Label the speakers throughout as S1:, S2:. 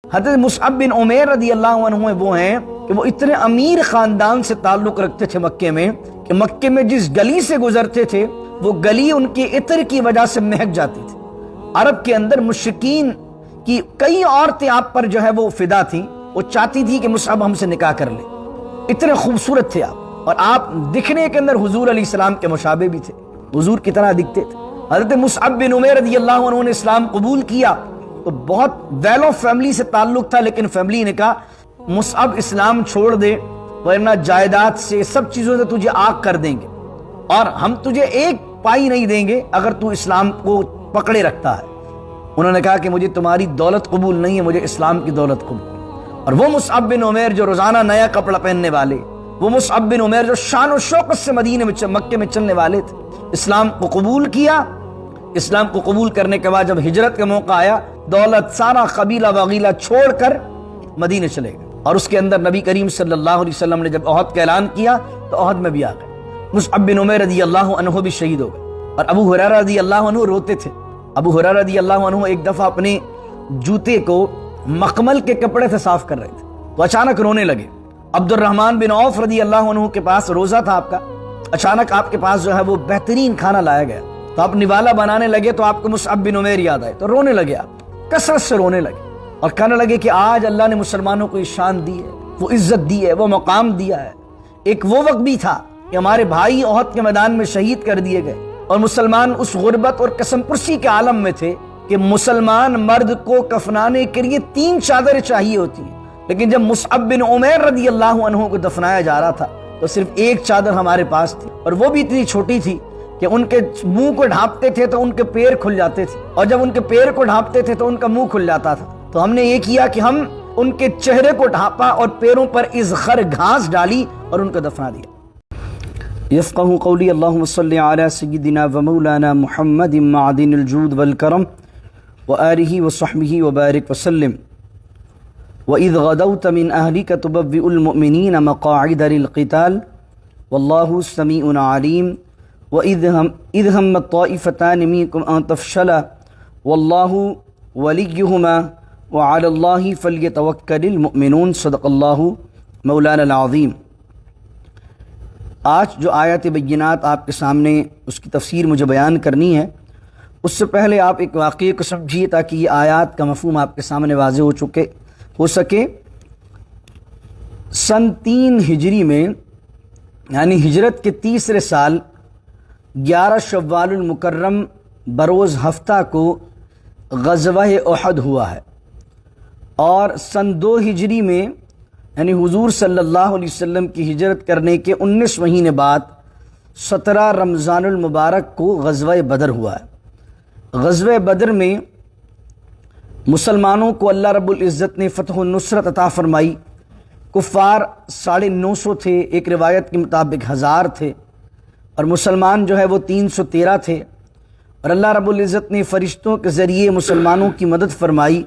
S1: حضرت مصعب بن عمیر رضی اللہ عنہ وہ ہیں کہ وہ اتنے امیر خاندان سے تعلق رکھتے تھے مکے میں کہ مکے میں جس گلی سے گزرتے تھے وہ گلی ان کے عطر کی وجہ سے مہک جاتی تھی۔ عرب کے اندر مشرکین کی کئی عورتیں آپ پر جو ہے وہ فدا تھیں، وہ چاہتی تھی کہ مصعب ہم سے نکاح کر لے، اتنے خوبصورت تھے آپ، اور آپ دکھنے کے اندر حضور علیہ السلام کے مشابہ بھی تھے، حضور کی طرح دکھتے تھے۔ حضرت مصعب بن عمیر رضی اللہ عنہ نے اسلام قبول کیا تو بہت ویل آف فیملی سے تعلق تھا، لیکن فیملی نے کہا مصعب اسلام چھوڑ دے ورنہ جائیداد سے سب چیزوں سے تجھے آگ کر دیں گے، اور ہم تجھے ایک پائی نہیں دیں گے اگر تو اسلام کو پکڑے رکھتا ہے۔ انہوں نے کہا کہ مجھے تمہاری دولت قبول نہیں ہے، مجھے اسلام کی دولت قبول۔ اور وہ مصعب بن عمیر جو روزانہ نیا کپڑا پہننے والے، وہ مصعب بن عمیر جو شان و شوکت سے مدینے میں مکے میں چلنے والے تھے، اسلام کو قبول کیا۔ اسلام کو قبول کرنے کے بعد جب ہجرت کا موقع آیا، دولت سارا قبیلہ وغیلہ چھوڑ کر مدینے چلے گئے، اور اس کے اندر نبی کریم صلی اللہ علیہ وسلم نے جب احد کا اعلان کیا تو احد میں بھی آ گئے۔ مصعب بن عمیر رضی اللہ عنہ بھی شہید ہو گئے، اور ابو ہریرہ رضی اللہ عنہ روتے تھے۔ ابو ہریرہ رضی اللہ عنہ ایک دفعہ اپنے جوتے کو مخمل کے کپڑے سے صاف کر رہے تھے تو اچانک رونے لگے۔ عبد الرحمن بن عوف رضی اللہ عنہ کے پاس روزہ تھا آپ کا، اچانک آپ کے پاس جو ہے وہ بہترین کھانا لایا گیا تو آپ نوالا بنانے لگے تو آپ کو مصعب بن عمیر یاد آئے تو رونے لگے، آپ کثرت سے رونے لگے اور کہنے لگے کہ آج اللہ نے مسلمانوں کو یہ شان دی ہے، وہ عزت دی ہے، وہ مقام دیا ہے۔ ایک وہ وقت بھی تھا کہ ہمارے بھائی احد کے میدان میں شہید کر دیے گئے اور مسلمان اس غربت اور قسم پرسی کے عالم میں تھے کہ مسلمان مرد کو کفنانے کے لیے 3 چادریں چاہیے ہوتی ہیں، لیکن جب مصعب بن عمیر رضی اللہ عنہ کو دفنایا جا رہا تھا تو صرف ایک چادر ہمارے پاس تھی، اور وہ بھی اتنی چھوٹی تھی کہ ان کے منہ کو ڈھانپتے تھے تو ان کے پیر کھل جاتے تھے، اور جب ان کے پیر کو ڈھانپتے تھے تو ان کا منہ کھل جاتا تھا۔ تو ہم نے یہ کیا کہ ہم ان کے چہرے کو ڈھانپا اور پیروں پر ازخر گھاس ڈالی اور ان کو دفنا دیا۔ یفقہ قولی اللہم صلی علی سیدنا و مولانا محمد معدن الجود والکرم وآلہ وصحبہ وبارک وسلم۔ وَإِذْ غَدَوْتَ مِنْ أَهْلِكَ تُبَوِّئُ الْمُؤْمِنِينَ مَقَاعِدَ لِلْقِتَالِ وَاللَّهُ سَمِيعٌ عَلِيمٌ وَإِذْ هَمَّت طَّائِفَتَانِ مِنكُمْ أَن تَفْشَلَا وَاللَّهُ وَلِيُّهُمَا وَعَلَى اللَّهِ فَلْيَتَوَكَّلِ الْمُؤْمِنُونَ صدق اللہ مولانا العظیم۔ آج جو آیات بینات آپ کے سامنے اس کی تفسیر مجھے بیان کرنی ہے، اس سے پہلے آپ ایک واقعے کو سمجھیے تاکہ یہ آیات کا مفہوم آپ کے سامنے واضح ہو سکے۔ سن 3 ہجری میں یعنی ہجرت کے تیسرے سال 11 شوال المکرم بروز ہفتہ کو غزوہ احد ہوا ہے، اور سن 2 ہجری میں یعنی حضور صلی اللہ علیہ وسلم کی ہجرت کرنے کے 19 مہینے بعد 17 رمضان المبارک کو غزوہ بدر ہوا ہے۔ غزوہ بدر میں مسلمانوں کو اللہ رب العزت نے فتح و نصرت عطا فرمائی۔ کفار 950 تھے، ایک روایت کے مطابق 1000 تھے، اور مسلمان جو ہے وہ 313 تھے، اور اللہ رب العزت نے فرشتوں کے ذریعے مسلمانوں کی مدد فرمائی،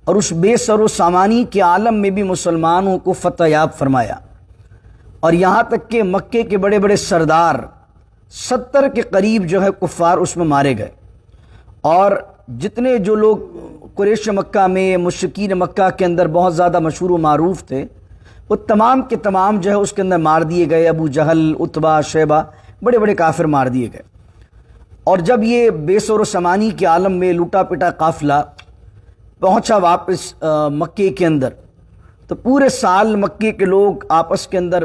S1: اور اس بے سر و سامانی کے عالم میں بھی مسلمانوں کو فتح یاب فرمایا، اور یہاں تک کہ مکے کے بڑے بڑے سردار 70 کے قریب جو ہے کفار اس میں مارے گئے، اور جتنے جو لوگ قریش مکہ میں مشرکین مکہ کے اندر بہت زیادہ مشہور و معروف تھے وہ تمام کے تمام جو ہے اس کے اندر مار دیے گئے۔ ابو جہل، عتبہ، شیبہ، بڑے بڑے کافر مار دیے گئے۔ اور جب یہ بے سر و سامانی کے عالم میں لوٹا پٹا قافلہ پہنچا واپس مکے کے اندر، تو پورے سال مکے کے لوگ آپس کے اندر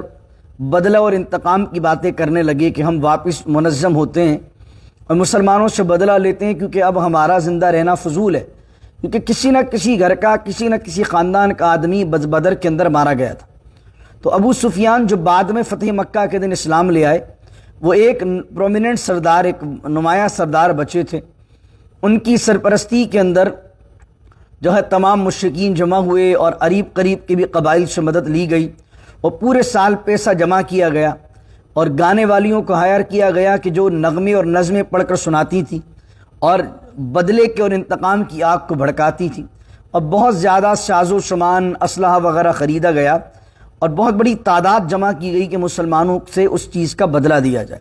S1: بدلہ اور انتقام کی باتیں کرنے لگے کہ ہم واپس منظم ہوتے ہیں اور مسلمانوں سے بدلہ لیتے ہیں، کیونکہ اب ہمارا زندہ رہنا فضول ہے، کیونکہ کسی نہ کسی گھر کا، کسی نہ کسی خاندان کا آدمی بدر کے اندر مارا گیا تھا۔ تو ابو سفیان جو بعد میں فتح مکہ کے دن اسلام لے آئے، وہ ایک پرومیننٹ سردار، ایک نمایاں سردار بچے تھے، ان کی سرپرستی کے اندر جو ہے تمام مشرکین جمع ہوئے اور قریب قریب کے بھی قبائل سے مدد لی گئی، اور پورے سال پیسہ جمع کیا گیا، اور گانے والیوں کو ہائر کیا گیا کہ جو نغمے اور نظمیں پڑھ کر سناتی تھی اور بدلے کے اور انتقام کی آگ کو بھڑکاتی تھی، اور بہت زیادہ ساز و سامان اسلحہ وغیرہ خریدا گیا، اور بہت بڑی تعداد جمع کی گئی کہ مسلمانوں سے اس چیز کا بدلہ دیا جائے۔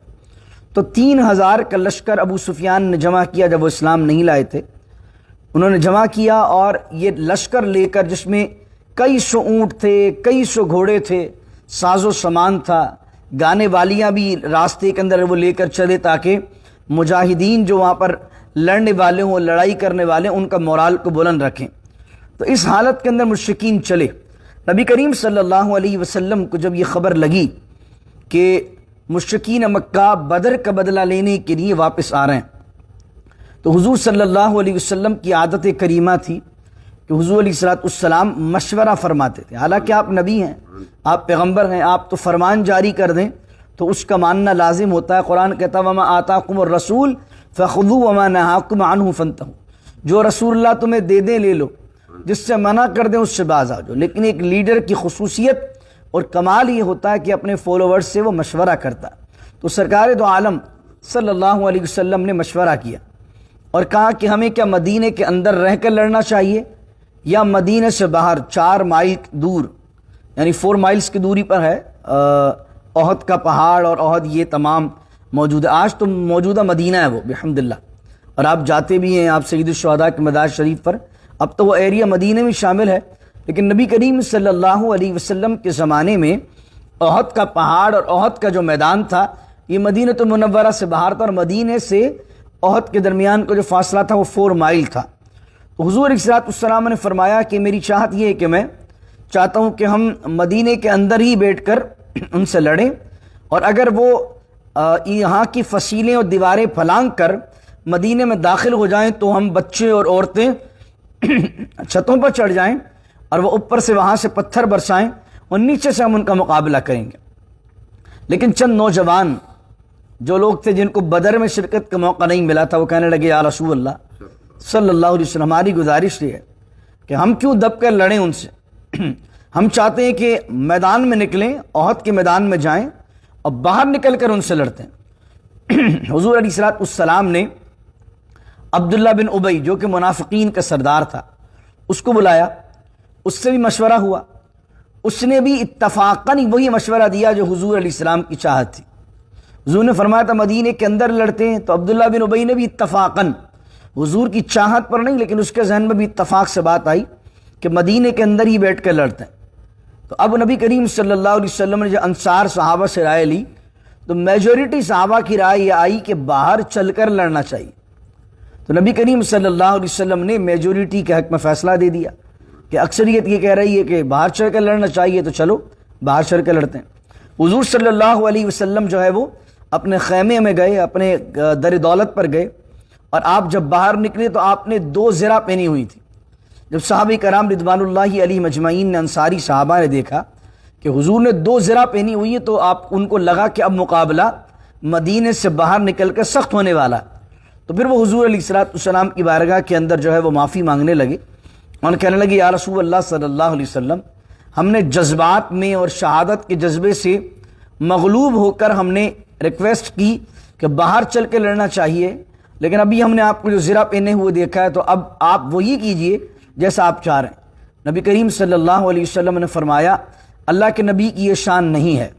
S1: تو 3000 کا لشکر ابو سفیان نے جمع کیا جب وہ اسلام نہیں لائے تھے، انہوں نے جمع کیا اور یہ لشکر لے کر، جس میں کئی سو اونٹ تھے، کئی سو گھوڑے تھے، ساز و سامان تھا، گانے والیاں بھی راستے کے اندر وہ لے کر چلے تاکہ مجاہدین جو وہاں پر لڑنے والے ہوں، لڑائی کرنے والے ان کا مورال کو بلند رکھیں۔ تو اس حالت کے اندر مشرکین چلے۔ نبی کریم صلی اللہ علیہ وسلم کو جب یہ خبر لگی کہ مشرکین مکہ بدر کا بدلہ لینے کے لیے واپس آ رہے ہیں، تو حضور صلی اللہ علیہ وسلم کی عادت کریمہ تھی کہ حضور علیہ السلام مشورہ فرماتے تھے۔ حالانکہ آپ نبی ہیں، آپ پیغمبر ہیں، آپ تو فرمان جاری کر دیں تو اس کا ماننا لازم ہوتا ہے۔ قرآن کہتا ہے وَمَا آتَاكُمُ الرَّسُولُ فَخُذُوهُ وَمَا نَهَاكُمْ عَنْهُ فَانْتَهُوا، جو رسول اللہ تمہیں دے دیں لے لو، جس سے منع کر دیں اس سے باز آ جاؤ۔ لیکن ایک لیڈر کی خصوصیت اور کمال یہ ہوتا ہے کہ اپنے فالوورز سے وہ مشورہ کرتا ہے۔ تو سرکار دو عالم صلی اللہ علیہ وسلم نے مشورہ کیا اور کہا کہ ہمیں کیا مدینے کے اندر رہ کر لڑنا چاہیے یا مدینے سے باہر 4 مائل دور، یعنی 4 مائلز کی دوری پر ہے احد کا پہاڑ، اور احد یہ تمام موجود ہے۔ آج تو موجودہ مدینہ ہے وہ بحمدللہ، اور آپ جاتے بھی ہیں، آپ سید الشہداء کے مزار شریف پر، اب تو وہ ایریا مدینہ میں شامل ہے۔ لیکن نبی کریم صلی اللہ علیہ وسلم کے زمانے میں احد کا پہاڑ اور احد کا جو میدان تھا یہ مدینہ منورہ سے باہر تھا، اور مدینے سے احد کے درمیان کا جو فاصلہ تھا وہ 4 مائل تھا۔ تو حضور علیہ السلام نے فرمایا کہ میری چاہت یہ ہے کہ میں چاہتا ہوں کہ ہم مدینے کے اندر ہی بیٹھ کر ان سے لڑیں، اور اگر وہ یہاں کی فصیلیں اور دیواریں پھلانگ کر مدینے میں داخل ہو جائیں تو ہم بچے اور عورتیں چھتوں پر چڑھ جائیں اور وہ اوپر سے وہاں سے پتھر برسائیں اور نیچے سے ہم ان کا مقابلہ کریں گے۔ لیکن چند نوجوان جو لوگ تھے جن کو بدر میں شرکت کا موقع نہیں ملا تھا، وہ کہنے لگے یا رسول اللہ صلی اللہ علیہ وسلم، ہماری گزارش یہ ہے کہ ہم کیوں دب کر لڑیں ان سے، ہم چاہتے ہیں کہ میدان میں نکلیں، احد کے میدان میں جائیں اور باہر نکل کر ان سے لڑتے ہیں۔ حضور علیہ السلام نے عبداللہ بن ابی جو کہ منافقین کا سردار تھا اس کو بلایا، اس سے بھی مشورہ ہوا، اس نے بھی اتفاقاً وہی مشورہ دیا جو حضور علیہ السلام کی چاہت تھی۔ حضور نے فرمایا تھا مدینے کے اندر لڑتے ہیں، تو عبداللہ بن ابی نے بھی اتفاقاً حضور کی چاہت پر نہیں لیکن اس کے ذہن میں بھی اتفاق سے بات آئی کہ مدینے کے اندر ہی بیٹھ کر لڑتے ہیں۔ تو اب نبی کریم صلی اللہ علیہ وسلم نے جو انصار صحابہ سے رائے لی تو میجورٹی صحابہ کی رائے یہ آئی کہ باہر چل کر لڑنا چاہیے۔ تو نبی کریم صلی اللہ علیہ وسلم نے میجورٹی کے حق میں فیصلہ دے دیا کہ اکثریت یہ کہہ رہی ہے کہ باہر چل کر لڑنا چاہیے، تو چلو باہر چل کر لڑتے ہیں۔ حضور صلی اللہ علیہ وسلم جو ہے وہ اپنے خیمے میں گئے، اپنے در دولت پر گئے، اور آپ جب باہر نکلے تو آپ نے 2 زرہ پہنی ہوئی تھی۔ جب صحابہ کرام رضوان اللہ علیہ مجمعین نے، انصاری صحابہ نے دیکھا کہ حضور نے 2 زرہ پہنی ہوئی ہے تو ان کو لگا کہ اب مقابلہ مدینے سے باہر نکل کر سخت ہونے والا۔ تو پھر وہ حضور علیہ السلام کی بارگاہ کے اندر جو ہے وہ معافی مانگنے لگے اور کہنے لگے یا رسول اللہ صلی اللہ علیہ وسلم، ہم نے جذبات میں اور شہادت کے جذبے سے مغلوب ہو کر ہم نے ریکویسٹ کی کہ باہر چل کے لڑنا چاہیے، لیکن ابھی ہم نے آپ کو جو زرہ پہنے ہوئے دیکھا ہے تو اب آپ وہی کیجئے جیسا آپ چاہ رہے ہیں۔ نبی کریم صلی اللہ علیہ وسلم نے فرمایا اللہ کے نبی کی یہ شان نہیں ہے،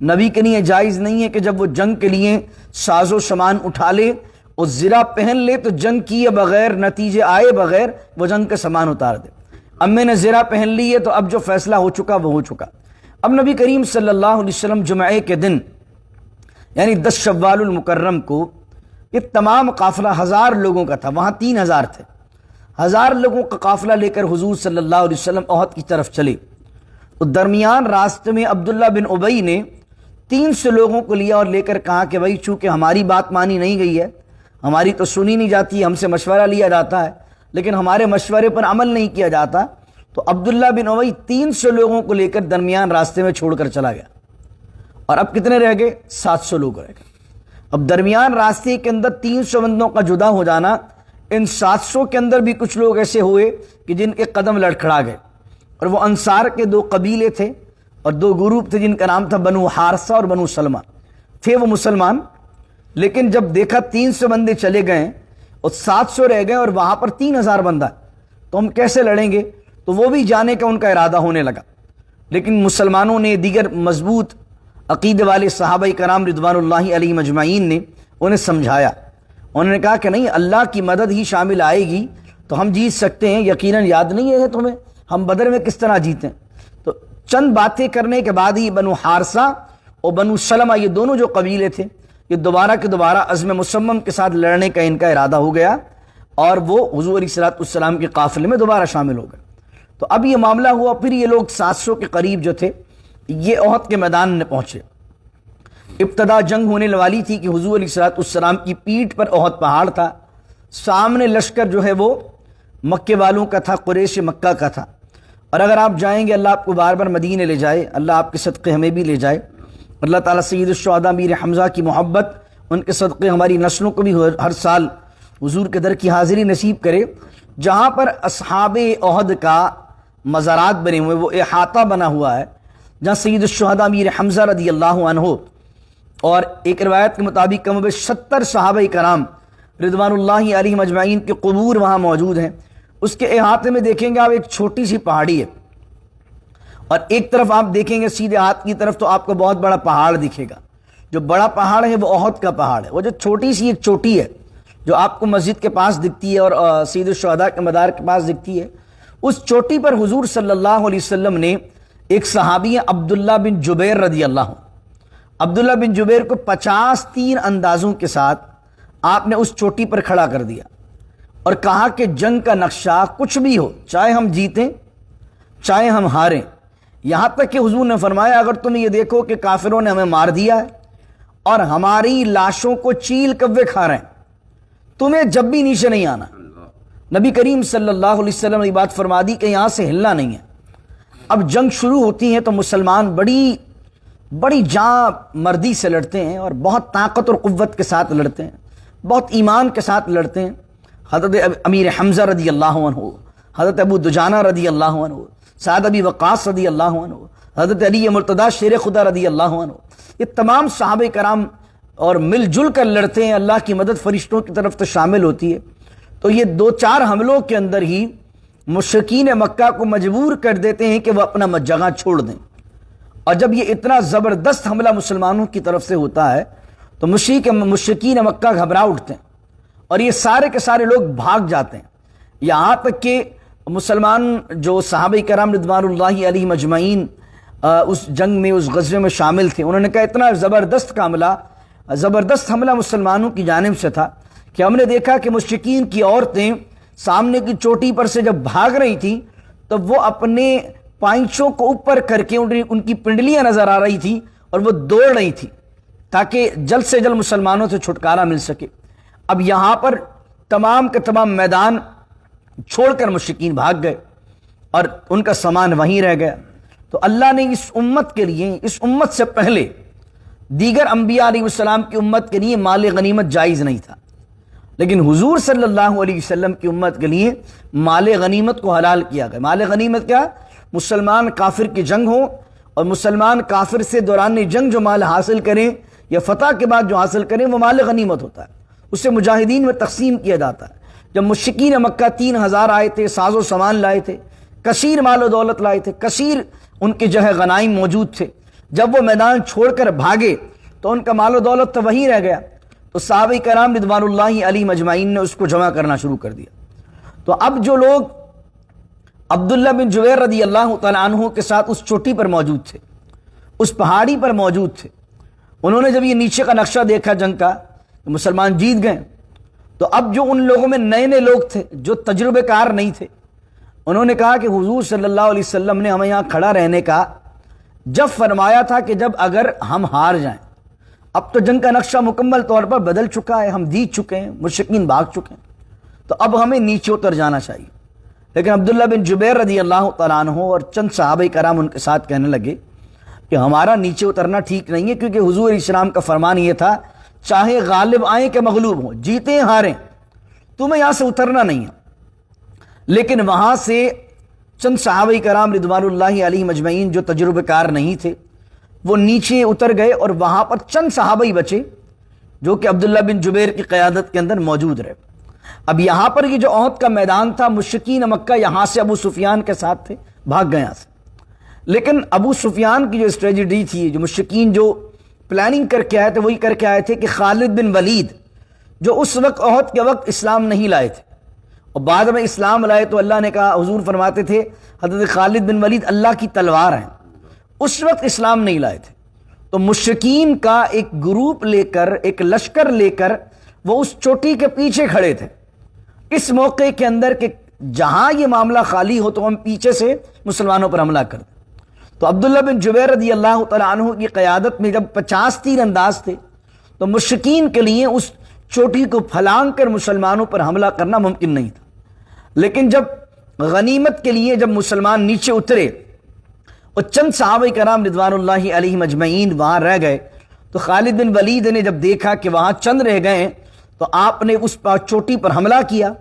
S1: نبی کے لیے جائز نہیں ہے کہ جب وہ جنگ کے لیے ساز و سامان اٹھا لے اور زرہ پہن لے تو جنگ کیے بغیر، نتیجے آئے بغیر وہ جنگ کا سامان اتار دے۔ اب میں نے زرہ پہن لی ہے تو اب جو فیصلہ ہو چکا وہ ہو چکا۔ اب نبی کریم صلی اللہ علیہ وسلم جمعے کے دن یعنی 10 شوال المکرم کو یہ تمام قافلہ 1000 لوگوں کا تھا، وہاں 3000 تھے، 1000 لوگوں کا قافلہ لے کر حضور صلی اللہ علیہ وسلم احد کی طرف چلے۔ تو درمیان راستے میں عبداللہ بن ابی نے 300 لوگوں کو لیا اور لے کر کہا کہ بھائی چونکہ ہماری بات مانی نہیں گئی ہے، ہماری تو سنی نہیں جاتی، ہم سے مشورہ لیا جاتا ہے لیکن ہمارے مشورے پر عمل نہیں کیا جاتا، تو عبداللہ بن ابی 300 لوگوں کو لے کر درمیان راستے میں چھوڑ کر چلا گیا۔ اور اب کتنے رہ گئے؟ 700 لوگ رہ گئے۔ اب درمیان راستے کے اندر 300 بندوں کا جدا ہو جانا، ان 700 کے اندر بھی کچھ لوگ ایسے ہوئے کہ جن کے قدم لڑکھڑا گئے، اور وہ انصار کے 2 قبیلے تھے اور 2 گروپ تھے جن کا نام تھا بنو حارثہ اور بنو سلمہ، تھے وہ مسلمان، لیکن جب دیکھا 300 بندے چلے گئے اور 700 رہ گئے اور وہاں پر 3000 بندہ، تو ہم کیسے لڑیں گے؟ تو وہ بھی جانے کا ان کا ارادہ ہونے لگا۔ لیکن مسلمانوں نے، دیگر مضبوط عقیدے والے صحابہ کرام رضوان اللہ علیہ مجمعین نے انہیں سمجھایا، انہوں نے کہا کہ نہیں، اللہ کی مدد ہی شامل آئے گی تو ہم جیت سکتے ہیں، یقیناً یاد نہیں ہے تمہیں ہم بدر میں کس طرح جیتے ہیں؟ تو چند باتیں کرنے کے بعد ہی بنو حارثہ اور بنو سلمہ، یہ دونوں جو قبیلے تھے، یہ دوبارہ کے دوبارہ عزم مصمم کے ساتھ لڑنے کا ان کا ارادہ ہو گیا اور وہ حضور علیہ السلام کے قافلے میں دوبارہ شامل ہو گئے۔ تو اب یہ معاملہ ہوا، پھر یہ لوگ 700 کے قریب جو تھے یہ احد کے میدان میں پہنچے۔ ابتدا جنگ ہونے والی تھی کہ حضور علیہ السلام کی پیٹھ پر احد پہاڑ تھا، سامنے لشکر جو ہے وہ مکے والوں کا تھا، قریش مکہ کا تھا۔ اور اگر آپ جائیں گے، اللہ آپ کو بار بار مدینے لے جائے، اللہ آپ کے صدقے ہمیں بھی لے جائے، اللہ تعالیٰ سید الشہداء امیر حمزہ کی محبت، ان کے صدقے ہماری نسلوں کو بھی ہر سال حضور کے در کی حاضری نصیب کرے۔ جہاں پر اصحاب احد کا مزارات بنے ہوئے، وہ احاطہ بنا ہوا ہے، جہاں سید الشہداء امیر حمزہ رضی اللہ عنہ اور ایک روایت کے مطابق کم و بیش 70 صحابہ کرام رضوان اللہ علیہم اجمعین کے قبور وہاں موجود ہیں۔ اس کے احاطے میں دیکھیں گے آپ ایک چھوٹی سی پہاڑی ہے، اور ایک طرف آپ دیکھیں گے سیدھے ہاتھ کی طرف تو آپ کو بہت بڑا پہاڑ دکھے گا۔ جو بڑا پہاڑ ہے وہ احد کا پہاڑ ہے، وہ جو چھوٹی سی ایک چوٹی ہے جو آپ کو مسجد کے پاس دکھتی ہے اور سید الشہداء کے مدار کے پاس دکھتی ہے، اس چوٹی پر حضور صلی اللہ علیہ وسلم نے ایک صحابی عبداللہ بن جبیر رضی اللہ عنہ، عبداللہ بن جبیر کو 50 تیر اندازوں کے ساتھ آپ نے اس چوٹی پر کھڑا کر دیا اور کہا کہ جنگ کا نقشہ کچھ بھی ہو، چاہے ہم جیتیں چاہے ہم ہاریں، یہاں تک کہ حضور نے فرمایا اگر تم یہ دیکھو کہ کافروں نے ہمیں مار دیا ہے اور ہماری لاشوں کو چیل کوے کھا رہے ہیں، تمہیں جب بھی نیچے نہیں آنا۔ نبی کریم صلی اللہ علیہ وسلم نے بات فرما دی کہ یہاں سے ہلنا نہیں ہے۔ اب جنگ شروع ہوتی ہے تو مسلمان بڑی جاں مردی سے لڑتے ہیں اور بہت طاقت اور قوت کے ساتھ لڑتے ہیں، بہت ایمان کے ساتھ لڑتے ہیں۔ حضرت امیر حمزہ رضی اللہ عنہ، حضرت ابو دجانہ رضی اللہ عنہ، سعد ابی وقاص رضی اللہ عنہ، حضرت علی مرتضیٰ شیر خدا رضی اللہ عنہ، یہ تمام صحابہ کرام اور مل جل کر لڑتے ہیں۔ اللہ کی مدد فرشتوں کی طرف تو شامل ہوتی ہے۔ تو یہ 2-4 حملوں کے اندر ہی مشرکین مکہ کو مجبور کر دیتے ہیں کہ وہ اپنا جگہ چھوڑ دیں، اور جب یہ اتنا زبردست حملہ مسلمانوں کی طرف سے ہوتا ہے تو مشرکین مکہ گھبرا اٹھتے ہیں اور یہ سارے کے سارے لوگ بھاگ جاتے ہیں، یہاں تک کہ مسلمان جو صحابہ کرام رضوان اللہ علیہم اجمعین اس جنگ میں، اس غزوے میں شامل تھے، انہوں نے کہا اتنا زبردست حملہ مسلمانوں کی جانب سے تھا کہ ہم نے دیکھا کہ مشرکین کی عورتیں سامنے کی چوٹی پر سے جب بھاگ رہی تھیں تو وہ اپنے پائنچوں کو اوپر کر کے ان کی پنڈلیاں نظر آ رہی تھیں اور وہ دوڑ رہی تھی تاکہ جلد سے جلد مسلمانوں سے چھٹکارا مل سکے۔ اب یہاں پر تمام کے تمام میدان چھوڑ کر مشرکین بھاگ گئے اور ان کا سامان وہیں رہ گیا۔ تو اللہ نے اس امت کے لیے، اس امت سے پہلے دیگر انبیاء علیہ السلام کی امت کے لیے مال غنیمت جائز نہیں تھا، لیکن حضور صلی اللہ علیہ وسلم کی امت کے لیے مال غنیمت کو حلال کیا گیا۔ مال غنیمت کیا؟ مسلمان کافر کی جنگ ہو اور مسلمان کافر سے دوران جنگ جو مال حاصل کریں یا فتح کے بعد جو حاصل کریں وہ مال غنیمت ہوتا ہے، اسے مجاہدین میں تقسیم کیا جاتا ہے۔ جب مشرکین مکہ 3000 آئے تھے، ساز و سامان لائے تھے، کثیر مال و دولت لائے تھے، کثیر ان کے جو ہے غنائم موجود تھے، جب وہ میدان چھوڑ کر بھاگے تو ان کا مال و دولت تو وہیں رہ گیا، تو صحابہ کرام رضوان اللہ علیہم اجمعین نے اس کو جمع کرنا شروع کر دیا۔ تو اب جو لوگ عبداللہ بن جبیر رضی اللہ تعالیٰ عنہ کے ساتھ اس چوٹی پر موجود تھے، اس پہاڑی پر موجود تھے، انہوں نے جب یہ نیچے کا نقشہ دیکھا جنگ کا، مسلمان جیت گئے، تو اب جو ان لوگوں میں نئے لوگ تھے جو تجربے کار نہیں تھے، انہوں نے کہا کہ حضور صلی اللہ علیہ وسلم نے ہمیں یہاں کھڑا رہنے کا جب فرمایا تھا کہ جب اگر ہم ہار جائیں، اب تو جنگ کا نقشہ مکمل طور پر بدل چکا ہے، ہم جیت چکے ہیں، مشرکین بھاگ چکے ہیں، تو اب ہمیں نیچے اتر جانا چاہیے۔ لیکن عبداللہ بن جبیر رضی اللہ تعالیٰ عنہ اور چند صحابہ کرام ان کے ساتھ کہنے لگے کہ ہمارا نیچے اترنا ٹھیک نہیں ہے، کیونکہ حضور علیہ السلام کا فرمان یہ تھا چاہے غالب آئیں کہ مغلوب ہوں، جیتیں ہاریں، تمہیں یہاں سے اترنا نہیں ہے۔ لیکن وہاں سے چند صحابہ کرام رضوان اللہ علیہم اجمعین جو تجربہ کار نہیں تھے وہ نیچے اتر گئے، اور وہاں پر چند صحابہ بچے جو کہ عبداللہ بن جبیر کی قیادت کے اندر موجود رہے۔ اب یہاں پر یہ جو احد کا میدان تھا، مشرکین مکہ یہاں سے ابو سفیان کے ساتھ تھے، بھاگ گئے یہاں سے، لیکن ابو سفیان کی جو اسٹریٹجی تھی، جو مشرکین جو پلاننگ کر کے آئے تھے، وہی کر کے آئے تھے کہ خالد بن ولید جو اس وقت احد کے وقت اسلام نہیں لائے تھے، اور بعد میں اسلام لائے تو اللہ نے کہا، حضور فرماتے تھے حضرت خالد بن ولید اللہ کی تلوار ہیں، اس وقت اسلام نہیں لائے تھے۔ تو مشرکین کا ایک گروپ لے کر، ایک لشکر لے کر وہ اس چوٹی کے پیچھے کھڑے تھے اس موقع کے اندر کہ جہاں یہ معاملہ خالی ہو تو ہم پیچھے سے مسلمانوں پر حملہ کر دیں۔ تو عبداللہ بن جبیر رضی اللہ تعالیٰ عنہ کی قیادت میں جب 50 تیر انداز تھے تو مشرکین کے لیے اس چوٹی کو پھلانگ کر مسلمانوں پر حملہ کرنا ممکن نہیں تھا۔ لیکن جب غنیمت کے لیے جب مسلمان نیچے اترے اور چند صحابہ کرام رضوان اللہ علیہم اجمعین وہاں رہ گئے، تو خالد بن ولید نے جب دیکھا کہ وہاں چند رہ گئے تو آپ نے اس چوٹی پر حملہ کیا۔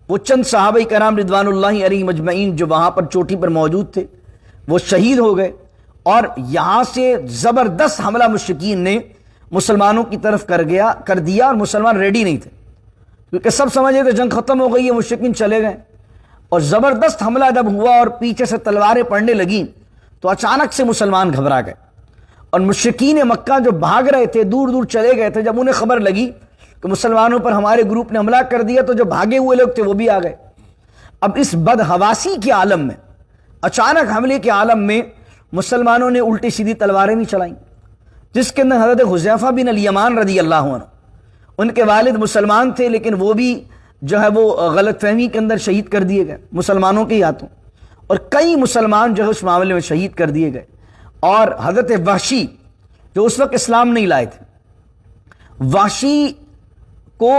S1: وہ چند صحابہ کرام رضوان اللہ علیہم اجمعین جو وہاں پر چوٹی پر موجود تھے وہ شہید ہو گئے، اور یہاں سے زبردست حملہ مشرکین نے مسلمانوں کی طرف کر دیا، اور مسلمان ریڈی نہیں تھے کیونکہ سب سمجھے تھے جنگ ختم ہو گئی ہے، مشرکین چلے گئے۔ اور زبردست حملہ جب ہوا اور پیچھے سے تلواریں پڑنے لگیں تو اچانک سے مسلمان گھبرا گئے، اور مشرکین مکہ جو بھاگ رہے تھے، دور دور چلے گئے تھے، جب انہیں خبر لگی کہ مسلمانوں پر ہمارے گروپ نے حملہ کر دیا تو جو بھاگے ہوئے لوگ تھے وہ بھی آ گئے۔ اب اس بدحواسی کے عالم میں، اچانک حملے کے عالم میں مسلمانوں نے الٹی سیدھی تلواریں بھی چلائیں، جس کے اندر حضرت حذیفہ بن الیمان رضی اللہ عنہ، ان کے والد مسلمان تھے لیکن وہ بھی جو ہے وہ غلط فہمی کے اندر شہید کر دیے گئے مسلمانوں کے ہاتھوں، اور کئی مسلمان جو ہے اس معاملے میں شہید کر دیے گئے۔ اور حضرت وحشی جو اس وقت اسلام نہیں لائے تھے، وحشی کو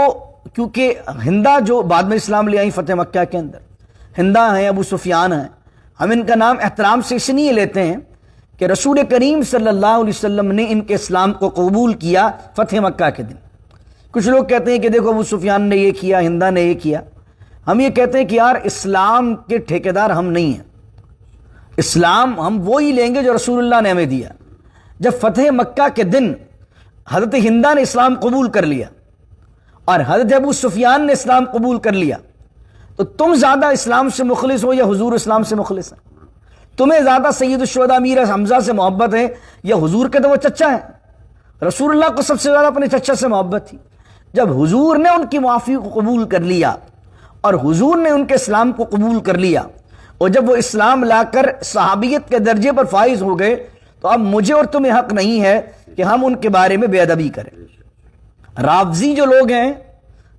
S1: کیونکہ ہندا جو بعد میں اسلام لے آئی فتح مکہ کے اندر، ہندا ہیں، ابو سفیان ہیں، ہم ان کا نام احترام سے اس لیے لیتے ہیں کہ رسول کریم صلی اللہ علیہ وسلم نے ان کے اسلام کو قبول کیا فتح مکہ کے دن۔ کچھ لوگ کہتے ہیں کہ دیکھو ابو سفیان نے یہ کیا، ہندا نے یہ کیا۔ ہم یہ کہتے ہیں کہ یار اسلام کے ٹھیکیدار ہم نہیں ہیں، اسلام ہم وہی لیں گے جو رسول اللہ نے ہمیں دیا۔ جب فتح مکہ کے دن حضرت ہندا نے اسلام قبول کر لیا اور حضرت ابو سفیان نے اسلام قبول کر لیا، تو تم زیادہ اسلام سے مخلص ہو یا حضور اسلام سے مخلص ہیں؟ تمہیں زیادہ سید الشہداء امیر حمزہ سے محبت ہے یا حضور کے تو وہ چچا ہیں؟ رسول اللہ کو سب سے زیادہ اپنے چچا سے محبت تھی۔ جب حضور نے ان کی معافی کو قبول کر لیا اور حضور نے ان کے اسلام کو قبول کر لیا، اور جب وہ اسلام لا کر صحابیت کے درجے پر فائز ہو گئے، تو اب مجھے اور تمہیں حق نہیں ہے کہ ہم ان کے بارے میں بے ادبی کریں۔ رافضی جو لوگ ہیں،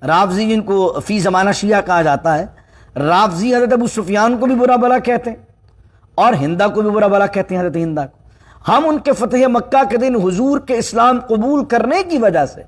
S1: رافضی جن کو فی زمانہ شیعہ کہا جاتا ہے، رافضی حضرت ابو سفیان کو بھی برا بلا کہتے ہیں اور ہندا کو بھی برا بلا کہتے ہیں، حضرت ہندا کو۔ ہم ان کے فتح مکہ کے دن حضور کے اسلام قبول کرنے کی وجہ سے،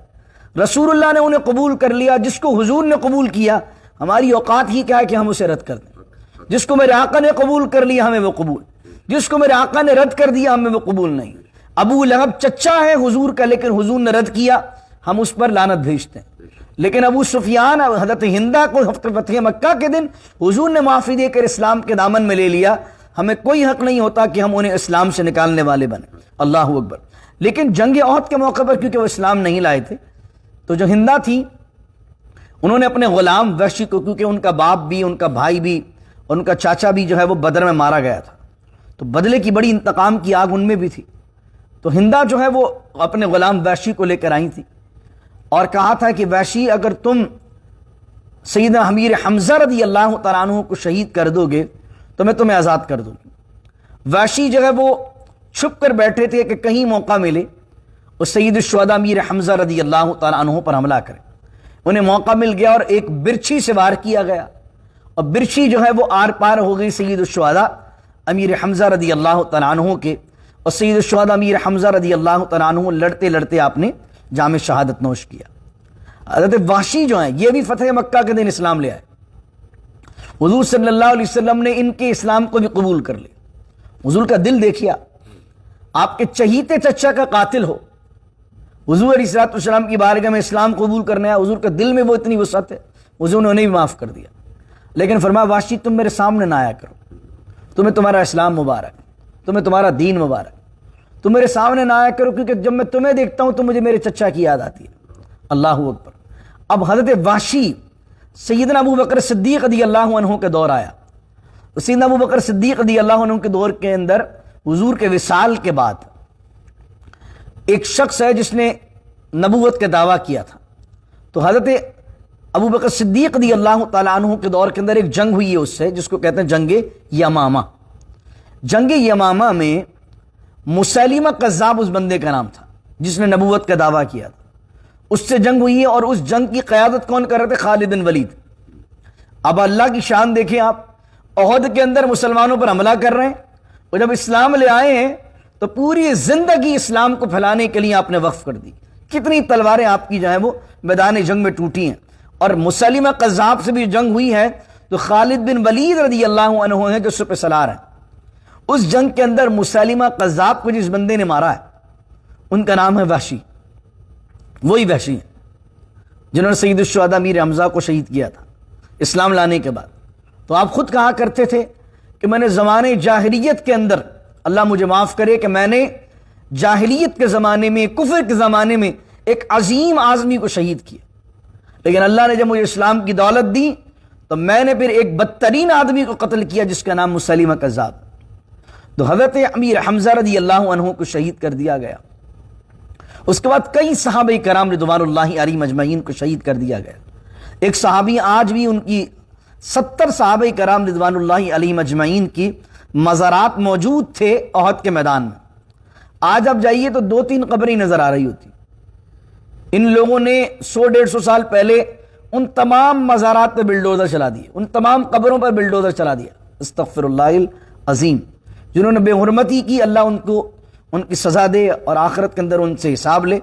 S1: رسول اللہ نے انہیں قبول کر لیا، جس کو حضور نے قبول کیا ہماری اوقات ہی کیا ہے کہ ہم اسے رد کر دیں۔ جس کو میرے آقا نے قبول کر لیا ہمیں وہ قبول، جس کو میرے آقا نے رد کر دیا ہمیں وہ قبول نہیں۔ ابو لہب چچا ہے حضور کا لیکن حضور نے رد کیا، ہم اس پر لعنت بھیجتے ہیں۔ لیکن ابو سفیان اور حضرت ہندا کو فتح مکہ کے دن حضور نے معافی دے کر اسلام کے دامن میں لے لیا، ہمیں کوئی حق نہیں ہوتا کہ ہم انہیں اسلام سے نکالنے والے بنیں۔ اللہ اکبر۔ لیکن جنگ احد کے موقع پر کیونکہ وہ اسلام نہیں لائے تھے، تو جو ہندا تھی انہوں نے اپنے غلام وحشی کو، کیونکہ ان کا باپ بھی، ان کا بھائی بھی، اور ان کا چاچا بھی جو ہے وہ بدر میں مارا گیا تھا، تو بدلے کی بڑی انتقام کی آگ ان میں بھی تھی، تو ہندا جو ہے وہ اپنے غلام وحشی کو لے کر آئی تھی اور کہا تھا کہ وحشی اگر تم سیدنا امیر حمزہ رضی اللہ تعالیٰ عنہ کو شہید کر دو گے تو میں تمہیں آزاد کر دوں گی۔ وحشی جو ہے وہ چھپ کر بیٹھے تھے کہ کہیں موقع ملے اور سید الشہداء امیر حمزہ رضی اللہ تعالیٰ عنہ پر حملہ کرے۔ انہیں موقع مل گیا اور ایک برچھی سے وار کیا گیا، اور برچھی جو ہے وہ آر پار ہو گئی سید الشہداء امیر حمزہ رضی اللہ تعالیٰ عنہ کے، اور سید الشہداء امیر حمزہ رضی اللہ تعالیٰ عنہ لڑتے لڑتے آپ نے جام شہادت نوش کیا۔ حضرت وحشی جو ہیں یہ بھی فتح مکہ کے دن اسلام لے آئے، حضور صلی اللہ علیہ وسلم نے ان کے اسلام کو بھی قبول کر لیا۔ حضور کا دل دیکھیا، آپ کے چہیتے چچا کا قاتل ہو، حضور علیہ السلام کی بارگاہ میں اسلام قبول کرنے آیا، حضور کے دل میں وہ اتنی وسعت ہے، حضور نے انہیں بھی معاف کر دیا۔ لیکن فرمایا وحشی تم میرے سامنے نہ آیا کرو، تمہیں تمہارا اسلام مبارک، تمہیں تمہارا دین مبارک، تم میرے سامنے نہ آیا کرو، کیونکہ جب میں تمہیں دیکھتا ہوں تو مجھے میرے چچا کی یاد آتی ہے۔ اللہ اکبر۔ اب حضرت وحشی سیدنا ابو بکر صدیق رضی اللہ عنہ کے دور آیا، سیدنا ابو بکر صدیق رضی اللہ عنہ کے دور کے اندر حضور کے وصال کے بعد ایک شخص ہے جس نے نبوت کا دعویٰ کیا تھا، تو حضرت ابو بکر صدیق رضی اللہ تعالیٰ عنہ کے دور کے اندر ایک جنگ ہوئی ہے اس سے، جس کو کہتے ہیں جنگ یمامہ۔ جنگ یمامہ میں مسیلمہ قذاب اس بندے کا نام تھا جس نے نبوت کا دعویٰ کیا تھا، اس سے جنگ ہوئی ہے، اور اس جنگ کی قیادت کون کر رہے تھے؟ خالد بن ولید۔ اب اللہ کی شان دیکھیں آپ، احد کے اندر مسلمانوں پر حملہ کر رہے ہیں، اور جب اسلام لے آئے ہیں تو پوری زندگی اسلام کو پھیلانے کے لیے آپ نے وقف کر دی۔ کتنی تلواریں آپ کی جو ہیں وہ میدان جنگ میں ٹوٹی ہیں، اور مسیلمہ قذاب سے بھی جنگ ہوئی ہے تو خالد بن ولید رضی اللہ عنہ ہیں جو سپہ سالار ہیں۔ اس جنگ کے اندر مسیلمہ قذاب کو جس بندے نے مارا ہے ان کا نام ہے وحشی، وہی وحشی ہیں جنہوں نے سید الشہداء امیر حمزہ کو شہید کیا تھا اسلام لانے کے بعد۔ تو آپ خود کہا کرتے تھے کہ میں نے زمانے جاہلیت کے اندر، اللہ مجھے معاف کرے کہ میں نے جاہلیت کے زمانے میں، کفر کے زمانے میں ایک عظیم آدمی کو شہید کیا، لیکن اللہ نے جب مجھے اسلام کی دولت دی تو میں نے پھر ایک بدترین آدمی کو قتل کیا جس کا نام مسیلمہ قذاب۔ تو حضرت امیر حمزہ رضی اللہ عنہ کو شہید کر دیا گیا۔ اس کے بعد کئی صحابہ کرام رضوان اللہ علیہم اجمعین کو شہید کر دیا گیا۔ ایک صحابی آج بھی، ان کی 70 صحابہ کرام رضوان اللہ علیہم اجمعین کی مزارات موجود تھے احد کے میدان میں۔ آج آپ جائیے تو 2-3 قبریں نظر آ رہی ہوتی۔ ان لوگوں نے 100-150 سال پہلے ان تمام مزارات پہ بلڈوزر چلا دیے، ان تمام قبروں پر بلڈوزر چلا دیا۔ استغفر اللہ العظیم۔ جنہوں نے بے حرمتی کی، اللہ ان کو ان کی سزا دے اور آخرت کے اندر ان سے حساب لے۔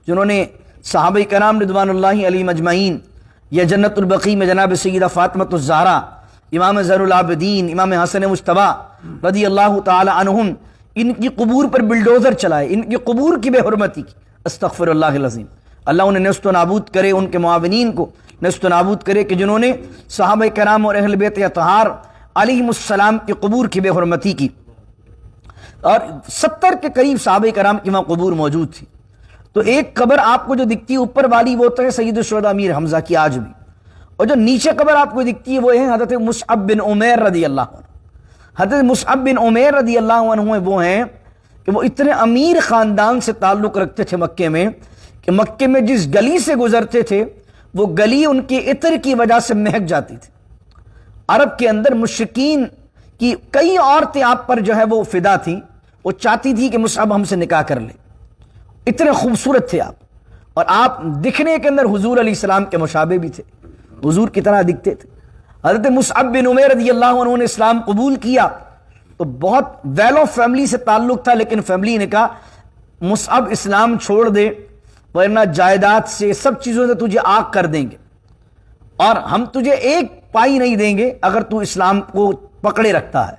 S1: جنہوں نے صحابہ کرام رضوان اللہ علیہم اجمعین یا جنت البقیع میں جناب سیدہ فاطمۃ الزہرا، امام زین العابدین، امام حسن مجتبیٰ رضی اللہ تعالی عنہم، ان کی قبور پر بلڈوزر چلائے، ان کی قبور کی بے حرمتی کی۔ استغفر اللہ العظیم۔ اللہ انہیں نیست و نابود کرے، ان کے معاونین کو نیست و نابود کرے کہ جنہوں نے صحابہ کرام اور اہل بیت اطہار علیہم السلام کی قبور کی بے حرمتی کی۔ اور 70 کے قریب صحابہ کرام کی وہاں قبور موجود تھی۔ تو ایک قبر آپ کو جو دکھتی ہے اوپر والی، وہ تو ہے سید الشہداء امیر حمزہ کی آج بھی، اور جو نیچے قبر آپ کو دکھتی ہے وہ ہے حضرت مصعب بن عمیر رضی اللہ عنہ۔ حضرت مصعب بن عمیر رضی اللہ عنہ وہ ہیں کہ وہ اتنے امیر خاندان سے تعلق رکھتے تھے مکے میں، کہ مکے میں جس گلی سے گزرتے تھے وہ گلی ان کے عطر کی وجہ سے مہک جاتی تھی۔ عرب کے اندر مشرکین کی کئی عورتیں آپ پر جو ہے وہ فدا تھیں، وہ چاہتی تھی کہ مصعب ہم سے نکاح کر لے، اتنے خوبصورت تھے آپ، اور آپ دکھنے کے اندر حضور علیہ السلام کے مشابہ بھی تھے، حضور کی طرح دکھتے تھے۔ حضرت مصعب بن عمیر رضی اللہ عنہ نے اسلام قبول کیا تو بہت ویل آف فیملی سے تعلق تھا، لیکن فیملی نے کہا مصعب اسلام چھوڑ دے ورنہ جائیداد سے، سب چیزوں سے تجھے آگ کر دیں گے، اور ہم تجھے ایک پائی نہیں دیں گے اگر تو اسلام کو پکڑے رکھتا ہے۔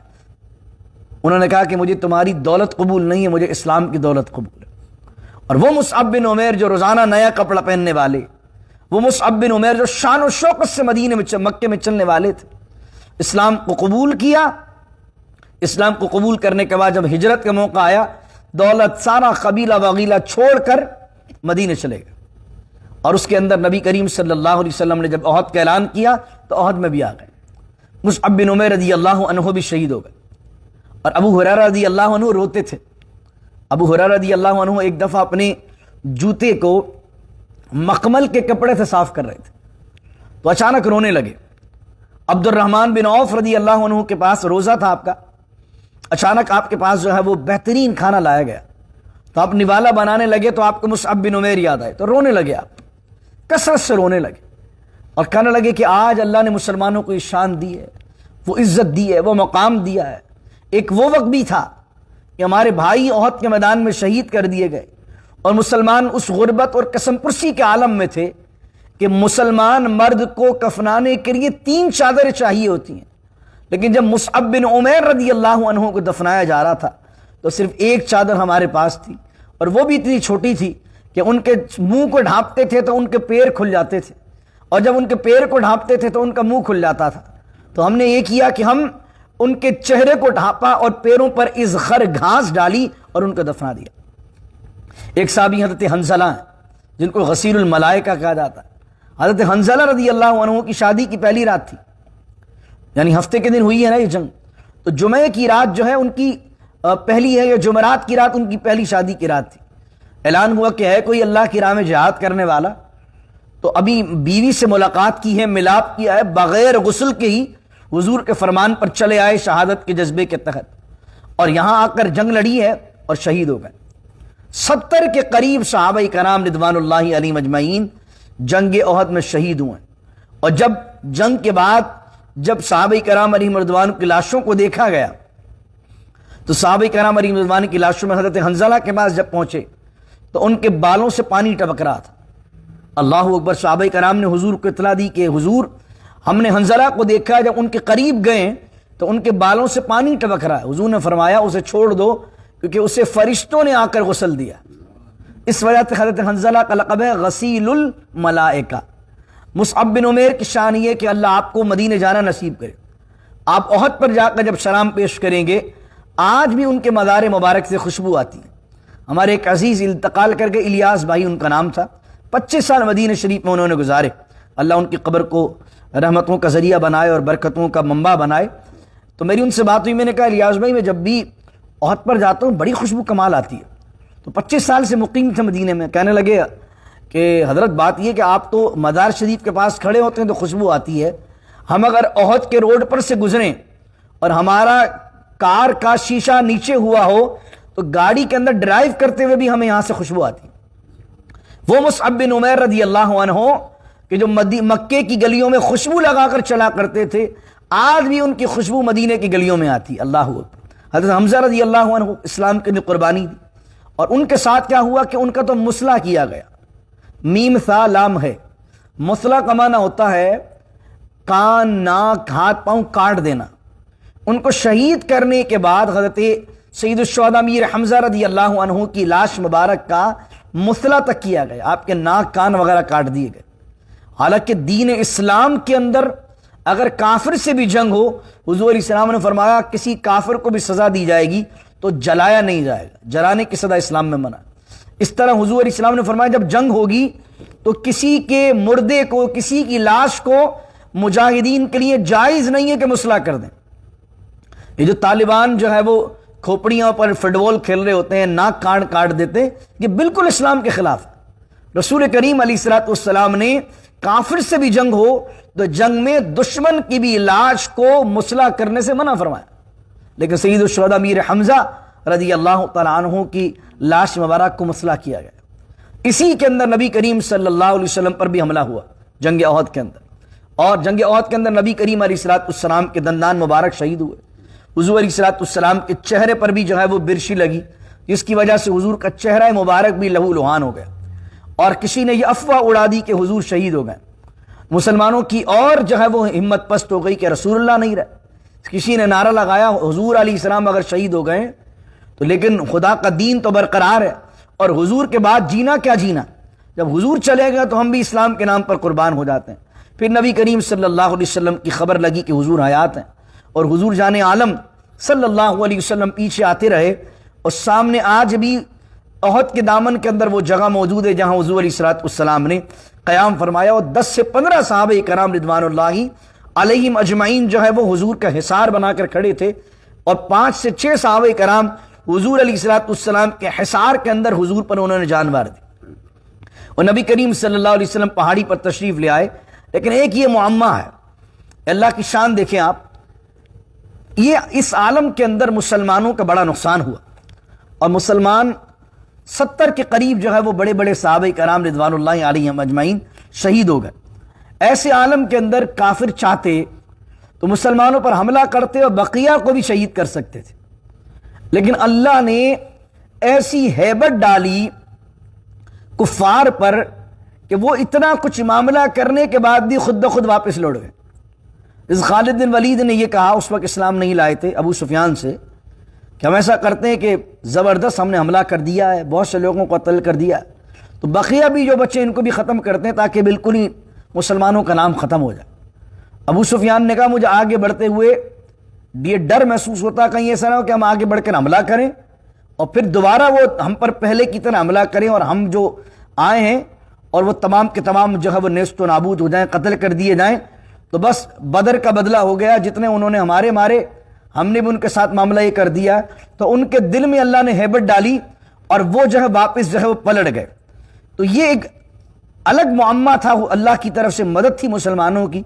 S1: انہوں نے کہا کہ مجھے تمہاری دولت قبول نہیں ہے، مجھے اسلام کی دولت قبول ہے۔ اور وہ مصعب بن عمیر جو روزانہ نیا کپڑا پہننے والے، وہ مصعب بن عمیر جو شان و شوکت سے مدینے میں مکے میں چلنے والے تھے، اسلام کو قبول کیا۔ اسلام کو قبول کرنے کے بعد جب ہجرت کا موقع آیا، دولت سارا قبیلہ وغیلہ چھوڑ کر مدینے چلے گئے، اور اس کے اندر نبی کریم صلی اللہ علیہ وسلم نے جب احد کا اعلان کیا تو احد میں بھی آ گئے۔ مصعب بن عمیر رضی اللہ عنہ بھی شہید ہو گئے، اور ابو ہریرہ رضی اللہ عنہ روتے تھے۔ ابو ہریرہ رضی اللہ عنہ ایک دفعہ اپنے جوتے کو مخمل کے کپڑے سے صاف کر رہے تھے تو اچانک رونے لگے۔ عبد الرحمن بن عوف رضی اللہ عنہ کے پاس روزہ تھا آپ کا، اچانک آپ کے پاس جو ہے وہ بہترین کھانا لایا گیا تو آپ نوالا بنانے لگے، تو آپ کو مصعب بن عمیر یاد آئے تو رونے لگے، آپ کثرت سے رونے لگے اور کہنے لگے کہ آج اللہ نے مسلمانوں کو یہ شان دی ہے، وہ عزت دی ہے، وہ مقام دیا ہے۔ ایک وہ وقت بھی تھا کہ ہمارے بھائی احد کے میدان میں شہید کر دیے گئے، اور مسلمان اس غربت اور قسم پرسی کے عالم میں تھے کہ مسلمان مرد کو کفنانے کے لیے 3 چادریں چاہیے ہوتی ہیں، لیکن جب مصعب بن عمیر رضی اللہ عنہ کو دفنایا جا رہا تھا تو صرف ایک چادر ہمارے پاس تھی، اور وہ بھی اتنی چھوٹی تھی کہ ان کے منہ کو ڈھانپتے تھے تو ان کے پیر کھل جاتے تھے، اور جب ان کے پیر کو ڈھانپتے تھے تو ان کا منہ کھل جاتا تھا۔ تو ہم نے یہ کیا کہ ہم ان کے چہرے کو ڈھانپا اور پیروں پر ازخر گھاس ڈالی اور ان کو دفنا دیا۔ ایک صحابی حضرت حنظلہ ہیں جن کو غسیل الملائکہ کہا جاتا ہے۔ حضرت حنظلہ رضی اللہ عنہ کی شادی کی پہلی رات تھی، یعنی ہفتے کے دن ہوئی ہے نا یہ جنگ، تو جمعے کی رات جو ہے ان کی پہلی ہے، یا جمعرات کی رات ان کی پہلی شادی کی رات تھی۔ اعلان ہوا کہ ہے کوئی اللہ کی راہ میں جہاد کرنے والا، تو ابھی بیوی سے ملاقات کی ہے، ملاپ کیا ہے، بغیر غسل کے ہی حضور کے فرمان پر چلے آئے شہادت کے جذبے کے تحت، اور یہاں آ کر جنگ لڑی ہے اور شہید ہو گئے۔ 70 کے قریب صحابہ کرام رضوان اللہ علیہم اجمعین جنگ احد میں شہید ہوئے، اور جب جنگ کے بعد جب صحابہ کرام علیہم رضوان کی لاشوں کو دیکھا گیا تو صحابہ کرام علیہم رضوان کی لاشوں میں حضرت حنظلہ کے پاس جب پہنچے تو ان کے بالوں سے پانی ٹپک رہا تھا۔ اللہ اکبر! صحابہ کرام نے حضور کو اطلاع دی کہ حضور، ہم نے حنظلہ کو دیکھا، جب ان کے قریب گئے تو ان کے بالوں سے پانی ٹپک رہا ہے۔ حضور نے فرمایا اسے چھوڑ دو، کیونکہ اسے فرشتوں نے آ کر غسل دیا۔ اس وجہ سے حضرت حنظلہ کا لقب ہے غسیل الملائکہ۔ مصعب بن عمیر کی شان یہ کہ اللہ آپ کو مدینے جانا نصیب کرے۔ آپ احد پر جا کر جب سلام پیش کریں گے، آج بھی ان کے مزار مبارک سے خوشبو آتی ہے۔ ہمارے ایک عزیز انتقال کر کے الیاس بھائی ان کا نام تھا، 25 سال مدینہ شریف میں انہوں نے گزارے۔ اللہ ان کی قبر کو رحمتوں کا ذریعہ بنائے اور برکتوں کا منبع بنائے۔ تو میری ان سے بات ہوئی، میں نے کہا الیاس بھائی، میں جب بھی احد پر جاتا ہوں بڑی خوشبو کمال آتی ہے۔ تو 25 سال سے مقیم تھے مدینے میں۔ کہنے لگے کہ حضرت بات یہ کہ آپ تو مزار شریف کے پاس کھڑے ہوتے ہیں تو خوشبو آتی ہے، ہم اگر احد کے روڈ پر سے گزریں اور ہمارا کار کا شیشہ نیچے ہوا ہو تو گاڑی کے اندر ڈرائیو کرتے ہوئے بھی ہمیں یہاں سے خوشبو آتی ہے۔ وہ مصعب بن عمیر رضی اللہ عنہ کہ جو مکے کی گلیوں میں خوشبو لگا کر چلا کرتے تھے، آج بھی ان کی خوشبو مدینے کی گلیوں میں آتی۔ اللہ اکبر! حضرت حمزہ رضی اللہ عنہ اسلام کے لیے قربانی دی، اور ان کے ساتھ کیا ہوا کہ ان کا تو مسلح کیا گیا۔ میم ثا لام ہے، مسلح کا معنی ہوتا ہے کان، ناک، ہاتھ پاؤں کاٹ دینا۔ ان کو شہید کرنے کے بعد حضرت سید الشہداء امیر حمزہ رضی اللہ عنہ کی لاش مبارک کا مسلح تک کیا گیا، آپ کے ناک، کان وغیرہ کاٹ دیے گئے۔ حالانکہ دین اسلام کے اندر اگر کافر سے بھی جنگ ہو، حضور علیہ السلام نے فرمایا کسی کافر کو بھی سزا دی جائے گی تو جلایا نہیں جائے گا، جلانے کی سزا اسلام میں منع۔ اس طرح حضور علیہ السلام نے فرمایا جب جنگ ہوگی تو کسی کے مردے کو، کسی کی لاش کو مجاہدین کے لیے جائز نہیں ہے کہ مسلح کر دیں۔ یہ جو طالبان جو ہے وہ کھوپڑیوں پر فٹ بال کھیل رہے ہوتے ہیں، ناک کاٹ دیتے ہیں، یہ بالکل اسلام کے خلاف ہے۔ رسول کریم علیہ السلام نے کافر سے بھی جنگ ہو تو جنگ میں دشمن کی بھی لاش کو مسلح کرنے سے منع فرمایا، لیکن سید الشہداء امیر حمزہ رضی اللہ تعالیٰ عنہ کی لاش مبارک کو مسلح کیا گیا۔ اسی کے اندر نبی کریم صلی اللہ علیہ وسلم پر بھی حملہ ہوا جنگ احد کے اندر، اور جنگ احد کے اندر نبی کریم علیہ السلام کے دندان مبارک شہید ہوئے۔ حضور علیہ السلام کے چہرے پر بھی جو ہے وہ برشی لگی، جس کی وجہ سے حضور کا چہرہ مبارک بھی لہو لہان ہو گیا، اور کسی نے یہ افواہ اڑا دی کہ حضور شہید ہو گئے۔ مسلمانوں کی اور جو ہے وہ ہمت پست ہو گئی کہ رسول اللہ نہیں رہے۔ کسی نے نعرہ لگایا حضور علیہ السلام اگر شہید ہو گئے تو لیکن خدا کا دین تو برقرار ہے، اور حضور کے بعد جینا کیا جینا، جب حضور چلے گئے تو ہم بھی اسلام کے نام پر قربان ہو جاتے ہیں۔ پھر نبی کریم صلی اللہ علیہ وسلم کی خبر لگی کہ حضور حیات ہیں، اور حضور جان عالم صلی اللہ علیہ وسلم پیچھے آتے رہے، اور سامنے آج بھی احد کے دامن کے اندر وہ جگہ موجود ہے جہاں حضور علیہ السلام نے قیام فرمایا، اور 10 سے 15 صحابہ کرام رضوان اللہ علیہم اجمعین جو ہے وہ حضور کا حصار بنا کر کھڑے تھے، اور 5 سے 6 صحابہ کرام حضور علیہ السلام کے حصار کے اندر حضور پر انہوں نے جان مار دی، اور نبی کریم صلی اللہ علیہ وسلم پہاڑی پر تشریف لے آئے۔ لیکن ایک یہ معمہ ہے، اللہ کی شان دیکھیں آپ، یہ اس عالم کے اندر مسلمانوں کا بڑا نقصان ہوا، اور مسلمان 70 کے قریب جو ہے وہ بڑے بڑے صحابہ کرام رضوان اللہ علیہم اجمعین شہید ہو گئے۔ ایسے عالم کے اندر کافر چاہتے تو مسلمانوں پر حملہ کرتے اور بقیہ کو بھی شہید کر سکتے تھے، لیکن اللہ نے ایسی ہیبت ڈالی کفار پر کہ وہ اتنا کچھ معاملہ کرنے کے بعد بھی خود بخود واپس لوٹ گئے۔ اس خالد بن ولید نے یہ کہا، اس وقت اسلام نہیں لائے تھے، ابو سفیان سے، کہ ہم ایسا کرتے ہیں کہ زبردست ہم نے حملہ کر دیا ہے، بہت سے لوگوں کو قتل کر دیا، تو بقیہ بھی جو بچے ان کو بھی ختم کرتے ہیں تاکہ بالکل ہی مسلمانوں کا نام ختم ہو جائے۔ ابو سفیان نے کہا مجھے آگے بڑھتے ہوئے یہ ڈر محسوس ہوتا کہیں ایسا نہ ہو کہ ہم آگے بڑھ کر حملہ کریں اور پھر دوبارہ وہ ہم پر پہلے کی طرح حملہ کریں، اور ہم جو آئے ہیں اور وہ تمام کے تمام جو ہے وہ نیست و نابود ہو جائیں، قتل کر دیے جائیں۔ تو بس بدر کا بدلہ ہو گیا، جتنے انہوں نے ہمارے مارے ہم نے بھی ان کے ساتھ معاملہ یہ کر دیا۔ تو ان کے دل میں اللہ نے ہیبت ڈالی اور وہ جو ہے واپس جو ہے وہ پلٹ گئے۔ تو یہ ایک الگ معمہ تھا، وہ اللہ کی طرف سے مدد تھی مسلمانوں کی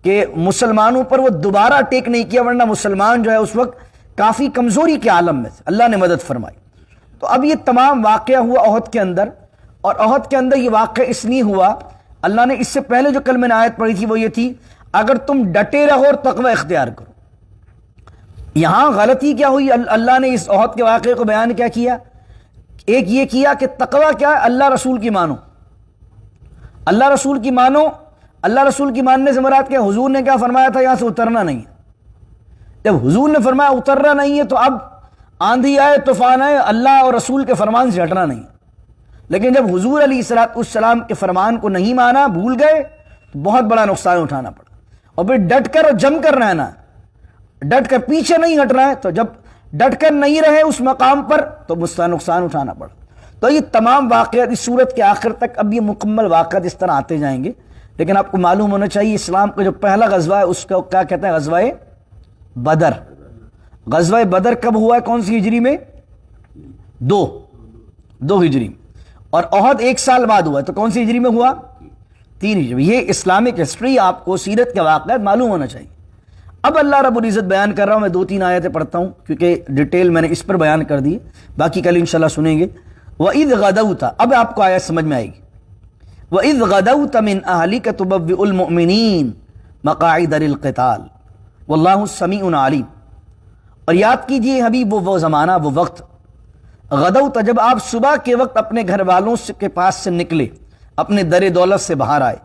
S1: کہ مسلمانوں پر وہ دوبارہ ٹیک نہیں کیا، ورنہ مسلمان جو ہے اس وقت کافی کمزوری کے عالم میں تھے، اللہ نے مدد فرمائی۔ تو اب یہ تمام واقعہ ہوا احد کے اندر، اور احد کے اندر یہ واقعہ اس لیے ہوا، اللہ نے اس سے پہلے جو کل میں نے آیت پڑھی تھی وہ یہ تھی اگر تم ڈٹے رہو اور تقوی اختیار کرو۔ یہاں غلطی کیا ہوئی؟ اللہ نے اس احد کے واقعے کو بیان کیا کیا؟ ایک یہ کیا کہ تقوی کیا ہے؟ اللہ رسول کی مانو، اللہ رسول کی مانو۔ اللہ رسول کی ماننے سے مراد کیا؟ حضور نے کیا فرمایا تھا؟ یہاں سے اترنا نہیں ہے۔ جب حضور نے فرمایا اترنا نہیں ہے تو اب آندھی آئے طوفان آئے اللہ اور رسول کے فرمان سے ہٹنا نہیں۔ لیکن جب حضور علیہ السلام کے فرمان کو نہیں مانا، بھول گئے، تو بہت بڑا نقصان اٹھانا پڑا۔ اور پھر ڈٹ کر اور جم کر رہنا، ڈٹ کر پیچھے نہیں ہٹنا ہے، تو جب ڈٹ کر نہیں رہے اس مقام پر تو نقصان اٹھانا پڑا۔ تو یہ تمام واقعات اس سورت کے آخر تک اب یہ مکمل واقعات اس طرح آتے جائیں گے، لیکن آپ کو معلوم ہونا چاہیے اسلام کا جو پہلا غزوہ ہے اس کو کیا کہتے ہیں؟ غزوہ بدر۔ غزوہ بدر کب ہوا ہے؟ کون سی ہجری میں؟ دو ہجری میں۔ اور احد 1 سال بعد ہوا ہے، تو کون سی ہجری میں ہوا؟ 3 ہجری میں۔ یہ اسلامک ہسٹری آپ کو سیرت کے واقعات معلوم ہونا چاہیے۔ اب اللہ رب العزت بیان کر رہا ہوں، میں 2-3 آیتیں پڑھتا ہوں کیونکہ ڈیٹیل میں نے اس پر بیان کر دی، باقی کل انشاءاللہ سنیں گے۔ وَإِذْ غَدَوْتَ، اب آپ کو آیت سمجھ میں آئے گی۔ وَإِذْ غَدَوْتَ مِنْ أَهْلِكَ تُبَوِّئُ الْمُؤْمِنِينَ مَقَاعِدَ لِلْقِتَالِ وَاللَّهُ سَمِيعٌ عَلِيمٌ۔ اور یاد کیجئے حبیب وہ زمانہ، وہ وقت، غدوت جب آپ صبح کے وقت اپنے گھر والوں کے پاس سے نکلے، اپنے در دولت سے باہر آئے۔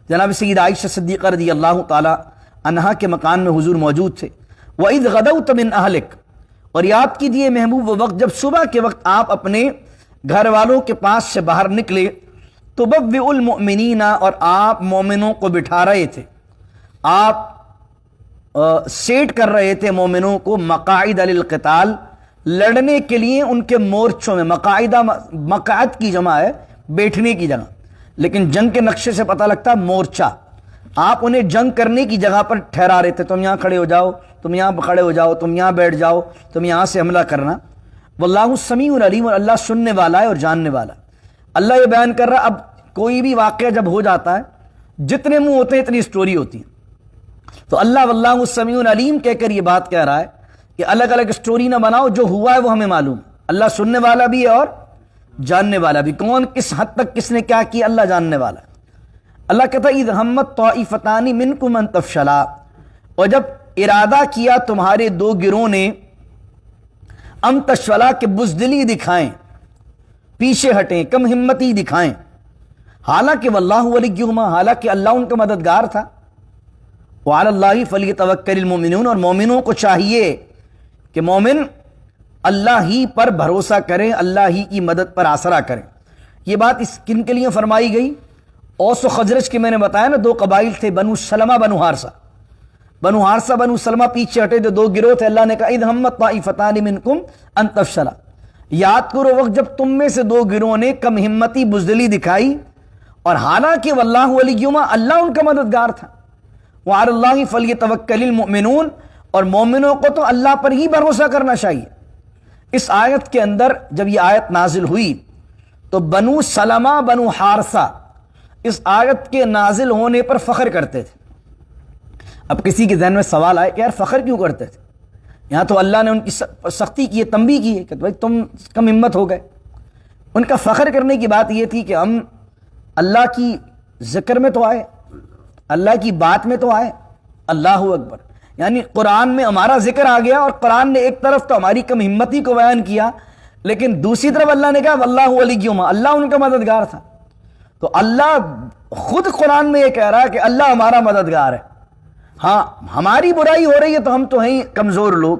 S1: جناب سید عائشہ صدیقہ رضی اللہ تعالی عنہا کے مکان میں حضور موجود تھے۔ وَإِذْ غَدَوْتَ مِنْ أَهْلِكَ، اور یاد کیجئے محبوب وہ وقت جب صبح کے وقت آپ اپنے گھر والوں کے پاس سے باہر نکلے، تُبَوِّئُ الْمُؤْمِنِينَ، اور آپ مومنوں کو بٹھا رہے تھے، آپ سیٹ کر رہے تھے مومنوں کو، مقاعد للقتال، لڑنے کے لیے ان کے مورچوں میں۔ مقاعدہ مقعد کی جمع ہے بیٹھنے کی جگہ، لیکن جنگ کے نقشے سے پتہ لگتا ہے مورچہ۔ آپ انہیں جنگ کرنے کی جگہ پر ٹھہرا رہے تھے، تم یہاں کھڑے ہو جاؤ، تم یہاں کھڑے ہو جاؤ، تم یہاں بیٹھ جاؤ، تم یہاں سے حملہ کرنا۔ واللہ سمیع علیم، اور اللہ سننے والا ہے اور جاننے والا۔ اللہ یہ بیان کر رہا، اب کوئی بھی واقعہ جب ہو جاتا ہے، جتنے منہ ہوتے ہیں اتنی سٹوری ہوتی ہے، تو اللہ واللہ سمیع علیم کہہ کر یہ بات کہہ رہا ہے کہ الگ الگ سٹوری نہ بناؤ، جو ہوا ہے وہ ہمیں معلوم ہے۔ اللہ سننے والا بھی ہے اور جاننے والا بھی، کون کس حد تک کس نے کیا کیا اللہ جاننے والا ہے۔ اللہ کہتا ہے اذ ہمت طائفتان منکم ان تفشلا، اور جب ارادہ کیا تمہارے 2 گروہ نے، ان تشفلا کہ بزدلی دکھائیں، پیچھے ہٹیں، کم ہمتی دکھائیں، حالانکہ واللہ ولیہما، حالانکہ اللہ ان کا مددگار تھا۔ وعلی اللہ فلیتوکل المؤمنون، اور مومنوں کو چاہیے کہ مومن اللہ ہی پر بھروسہ کریں، اللہ ہی کی مدد پر آسرا کریں۔ یہ بات اس کن کے لیے فرمائی گئی؟ اوس و خزرج کے میں نے بتایا نا 2 قبائل تھے، بنو سلمہ بنو حارثہ۔ بنو حارثہ بنو سلمہ پیچھے ہٹے، جو 2 گروہ تھے، اللہ نے کہا اذ ہمت طائفتان منکم ان تفشلا، یاد کرو وقت جب تم میں سے 2 گروہ نے کم ہمتی بزدلی دکھائی، اور حالانکہ واللہ ولیہما، اللہ ان کا مددگار تھا۔ وعلی اللہ فلیتوکل المؤمنون، اور مومنوں کو تو اللہ پر ہی بھروسہ کرنا چاہیے۔ اس آیت کے اندر جب یہ آیت نازل ہوئی تو بنو سلمہ بنو حارثہ اس آیت کے نازل ہونے پر فخر کرتے تھے۔ اب کسی کے ذہن میں سوال آئے کہ یار فخر کیوں کرتے تھے؟ یہاں تو اللہ نے ان کی سختی کی ہے، تنبیہ کی ہے کہ بھائی تم کم ہمت ہو گئے۔ ان کا فخر کرنے کی بات یہ تھی کہ ہم اللہ کی ذکر میں تو آئے، اللہ کی بات میں تو آئے، اللہ اکبر، یعنی قرآن میں ہمارا ذکر آ گیا، اور قرآن نے ایک طرف تو ہماری کم ہمتی کو بیان کیا، لیکن دوسری طرف اللہ نے کہا واللہ ولیہما، اللہ ان کا مددگار تھا۔ تو اللہ خود قرآن میں یہ کہہ رہا ہے کہ اللہ ہمارا مددگار ہے۔ ہاں ہماری برائی ہو رہی ہے تو ہم تو ہیں کمزور لوگ،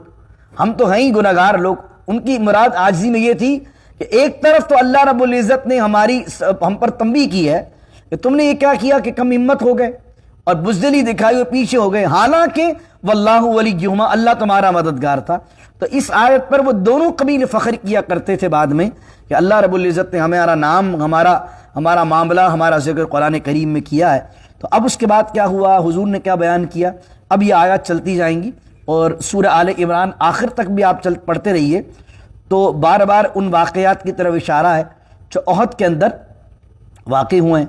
S1: ہم تو ہیں گناہگار لوگ۔ ان کی مراد عاجزی میں یہ تھی کہ ایک طرف تو اللہ رب العزت نے ہم پر تنبیہ کی ہے کہ تم نے یہ کیا کیا کہ کم ہمت ہو گئے اور بزدلی دکھائی ہوئے پیچھے ہو گئے، حالانکہ واللہ ولیہما، اللہ تمہارا مددگار تھا۔ تو اس آیت پر وہ دونوں قبیل فخر کیا کرتے تھے بعد میں کہ اللہ رب العزت نے ہمارا نام، ہمارا معاملہ، ہمارا ذکر قرآن کریم میں کیا ہے۔ تو اب اس کے بعد کیا ہوا، حضور نے کیا بیان کیا؟ اب یہ آیات چلتی جائیں گی، اور سورہ آل عمران آخر تک بھی آپ پڑھتے رہیے، تو بار بار ان واقعات کی طرف اشارہ ہے جو احد کے اندر واقع ہوئے ہیں۔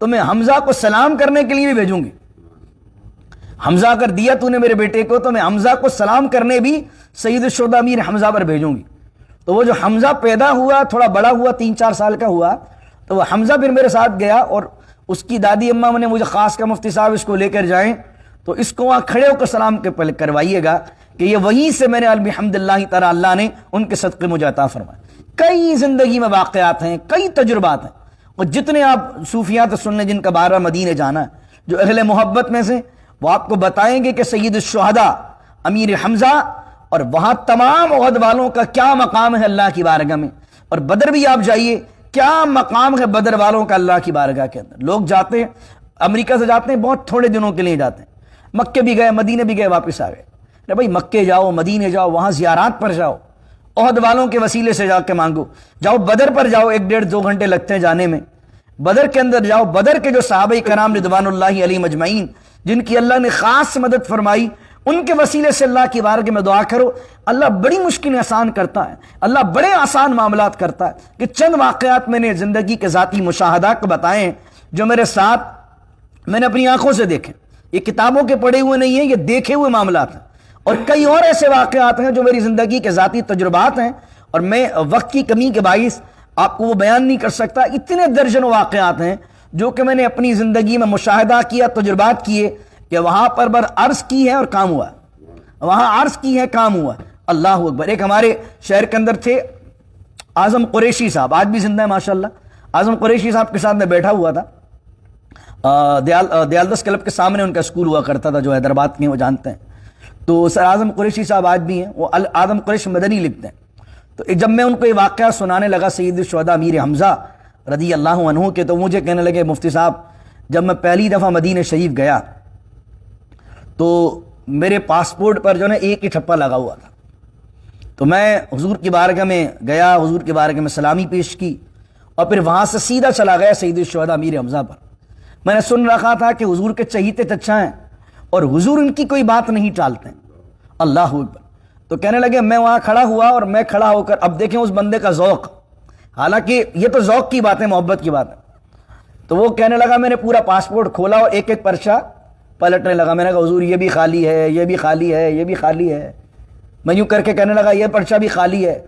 S1: تو میں حمزہ کو سلام کرنے کے لیے بھی بھیجوں گی. حمزہ اگر دیا تو نے میرے بیٹے کو تو میں حمزہ کو سلام کرنے بھی سید الشہداء امیر حمزہ پر بھیجوں گی. تو وہ جو حمزہ پیدا ہوا تھوڑا بڑا ہوا 3-4 سال کا ہوا تو وہ حمزہ پھر میرے ساتھ گیا اور اس کی دادی اماں نے مجھے خاص کا مفتی صاحب اس کو لے کر جائیں تو اس کو وہاں کھڑے ہو کر سلام کے پہلے کروائیے گا کہ یہ وہیں سے میں نے الحمدللہ تعالی اللہ نے ان کے صدقے مجھے عطا فرمایا. کئی زندگی میں واقعات ہیں, کئی تجربات ہیں, اور جتنے آپ صوفیات سن لیں جن کا بارہ مدینے جانا ہے, جو اہل محبت میں سے وہ آپ کو بتائیں گے کہ سید الشہداء امیر حمزہ اور وہاں تمام عہد والوں کا کیا مقام ہے اللہ کی بارگاہ میں. اور بدر بھی آپ جائیے, کیا مقام ہے بدر والوں کا اللہ کی بارگاہ کے اندر. لوگ جاتے ہیں امریکہ سے جاتے ہیں بہت تھوڑے دنوں کے لیے جاتے ہیں, مکے بھی گئے مدینے بھی گئے واپس آ گئے. ارے بھائی مکے جاؤ مدینے جاؤ, وہاں زیارات پر جاؤ, عہد والوں کے وسیلے سے جا کے مانگو. جاؤ بدر پر جاؤ, 1-1.5-2 گھنٹے لگتے ہیں جانے میں. بدر کے اندر جاؤ, بدر کے جو صحابہ کرام رضوان اللہ علیہم اجمعین جن کی اللہ نے خاص مدد فرمائی ان کے وسیلے سے اللہ کی بارگاہ میں دعا کرو. اللہ بڑی مشکلیں آسان کرتا ہے, اللہ بڑے آسان معاملات کرتا ہے. کہ چند واقعات میں نے زندگی کے ذاتی مشاہدات کو بتائے جو میرے ساتھ میں نے اپنی آنکھوں سے دیکھے. یہ کتابوں کے پڑھے ہوئے نہیں ہیں, یہ دیکھے ہوئے معاملات ہیں. اور کئی اور ایسے واقعات ہیں جو میری زندگی کے ذاتی تجربات ہیں اور میں وقت کی کمی کے باعث آپ کو وہ بیان نہیں کر سکتا. اتنے درجنوں واقعات ہیں جو کہ میں نے اپنی زندگی میں مشاہدہ کیا, تجربات کیے کہ وہاں پر عرض کی ہے اور کام ہوا, وہاں عرض کی ہے کام ہوا. اللہ اکبر. ایک ہمارے شہر کے اندر تھے اعظم قریشی صاحب, آج بھی زندہ ہے ماشاءاللہ. اعظم قریشی صاحب کے ساتھ میں بیٹھا ہوا تھا, دیالدس کلب کے سامنے ان کا اسکول ہوا کرتا تھا جو حیدرآباد کے ہیں وہ جانتے ہیں. تو سر اعظم قریشی صاحب آج بھی ہیں, وہ اعظم قریش مدنی لکھتے ہیں. تو جب میں ان کو یہ واقعہ سنانے لگا سید الشہداء امیر حمزہ رضی اللہ عنہ کے, تو مجھے کہنے لگے مفتی صاحب جب میں پہلی دفعہ مدینہ شریف گیا تو میرے پاسپورٹ پر جو ہے ایک ہی ٹھپا لگا ہوا تھا. تو میں حضور کی بارگاہ میں گیا, حضور کی بارگاہ میں سلامی پیش کی اور پھر وہاں سے سیدھا چلا گیا سید الشہداء امیر حمزہ پر. میں نے سن رکھا تھا کہ حضور کے چہیتے چچا ہیں اور حضور ان کی کوئی بات نہیں ٹالتے ہیں. اللہ اکبر. تو کہنے لگے میں وہاں کھڑا ہوا اور میں کھڑا ہو کر, اب دیکھیں اس بندے کا ذوق, حالانکہ یہ تو ذوق کی بات ہے, محبت کی بات ہے. تو وہ کہنے لگا میں نے پورا پاسپورٹ کھولا اور ایک ایک پرچہ پلٹنے لگا. میں نے کہا حضور یہ بھی خالی ہے, یہ بھی خالی ہے, یہ بھی خالی ہے. میں یوں کر کے کہنے لگا یہ پرچہ بھی خالی ہے.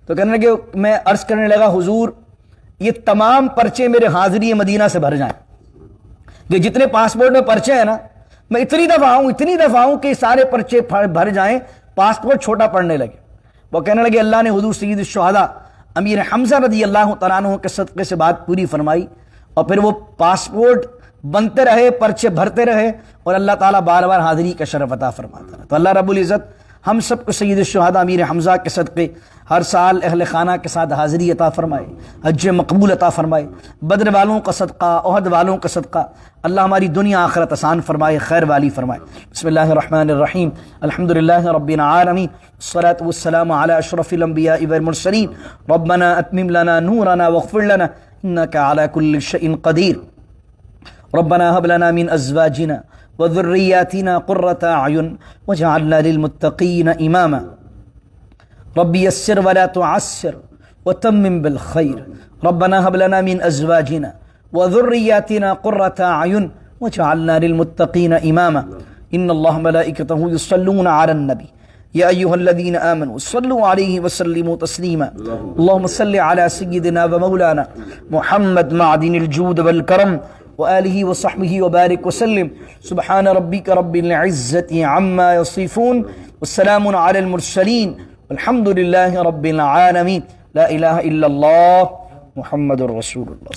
S1: تو کہنے لگے, میں عرض کرنے لگا حضور یہ تمام پرچے میرے حاضری مدینہ سے بھر جائیں. یہ جتنے پاسپورٹ میں پرچے ہیں نا, میں اتنی دفعہ ہوں کہ سارے پرچے بھر جائیں. پاسپورٹ چھوٹا پڑنے لگے. وہ کہنے لگے اللہ نے حضور سید الشہداء امیر حمزہ رضی اللہ تعالیٰ عنہ کے صدقے سے بات پوری فرمائی اور پھر وہ پاسپورٹ بنتے رہے, پرچے بھرتے رہے اور اللہ تعالیٰ بار بار حاضری کا شرف عطا فرماتا رہا. تو اللہ رب العزت ہم سب کو سید الشہداء امیر حمزہ کے صدقے ہر سال اہل خانہ کے ساتھ حاضری عطا فرمائے, حج مقبول عطا فرمائے. بدر والوں کا صدقہ, احد والوں کا صدقہ اللہ ہماری دنیا آخرت آسان فرمائے, خیر والی فرمائے. بسم اللہ الرحمن الرحیم. الحمدللہ رب العالمین, الصلاة والسلام علی اشرف الانبیاء والمرسلین. ربنا اتمم لنا نورنا واغفر لنا انک علی کل شیء قدیر. ربنا هب لنا من ازواجنا وذرياتنا قرة أعين واجعلنا للمتقين إماما. رب يسر ولا تعسر وتمم بالخير. ربنا هب لنا من أزواجنا وذرياتنا قرة أعين واجعلنا للمتقين إماما. إن الله ملائكته يصلون على النبي يا أيها الذين آمنوا صلوا عليه وسلموا تسليما. اللهم صل على سيدنا ومولانا محمد معدن الجود والكرم وآله وصحبه وبارك وسلم. سبحان ربك رب العزة عما يصفون والسلام على المرسلين والحمد لله رب العالمين. لا إله إلا الله محمد رسول الله.